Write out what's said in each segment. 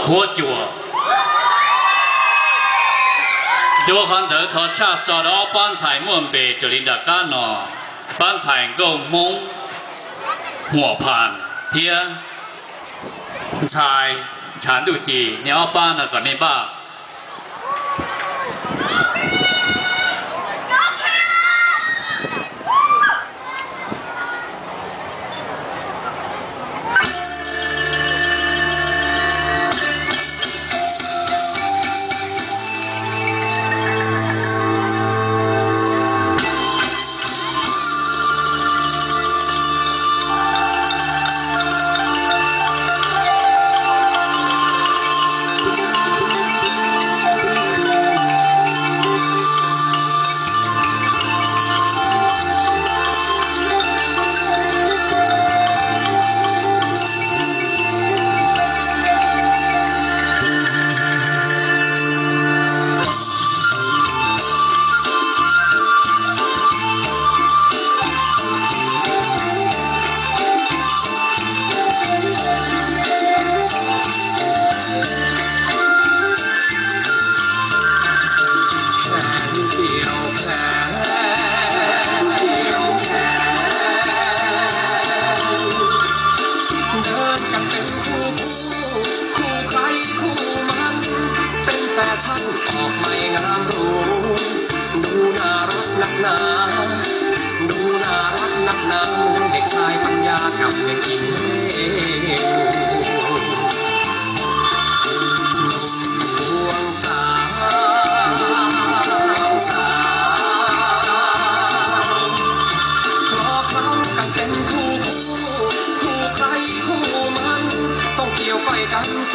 活จัวดูคันเถอทอดชาสอดอป้านชายม่วนเปจรินดากาหนอป้านชายก็มงหัวผ่านเทียชายฉานดูจีเนี่ยป้านน่ะก่อนในบ้า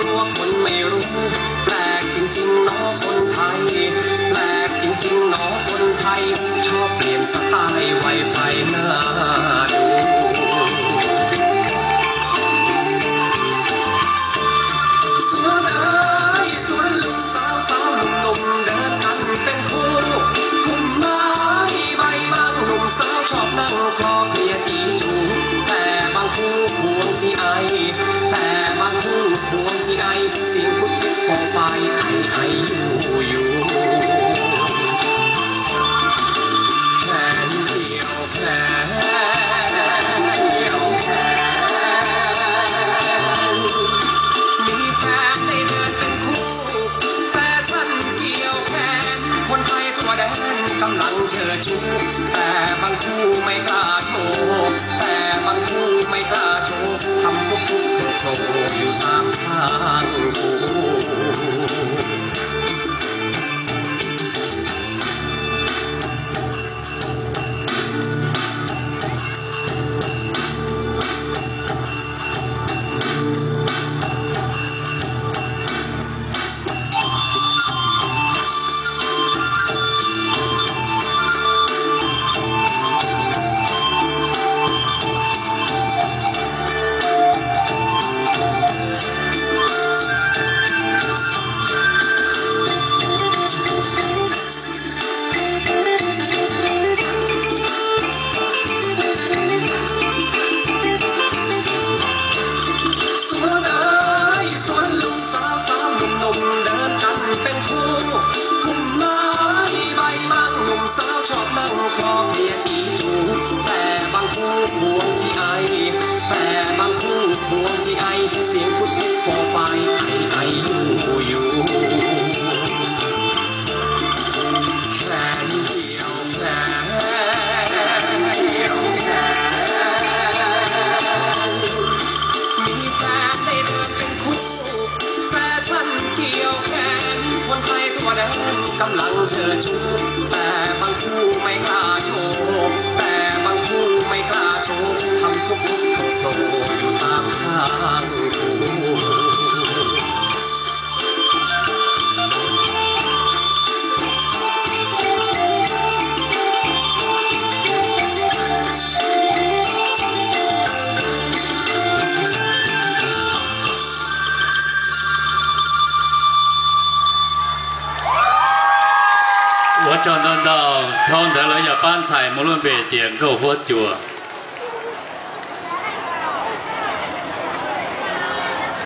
กลัวคนไม่รู้แปลกจริงๆน้อคนไทยแปลกจริงๆน้อคนไทยชอบเปลี่ยนสไตล์ไวไฟหน้าดูสวนเอ๋ยสวนลุงสาวสาวหนุ่มๆเดินกันเป็นคู่คุณไม้ใบบางหนุ่มสาวชอบนั่งคลอเคลียจีจูแต่บางคู่ห่วงที่ไอแต่บางคู่ห่วงที่ไอเสียงพุทธฟองไฟไออยู่แขนเดียวแขนเดียวแขนมีแฟนได้เดินเป็นคู่แฟชั่นเกี่ยวแขนคนไทยทั่วแดนกำลังเชิดชูแต่บางคู่ไม่กล้าโชว์แต่บางคู่ไม่กล้าโชว์ทำปุ๊บปุ๊บโผล่อยู่ตามทางคู่กำลังเชิดชูแต่บางคู่ไม่กล้าโชว์แต่บางคู่ไม่กล้าโชว์ทำปุ๊บปุ๊บโผล่อยู่ตามทางคู่我找得到，通得了要搬菜，无论别点够活脚。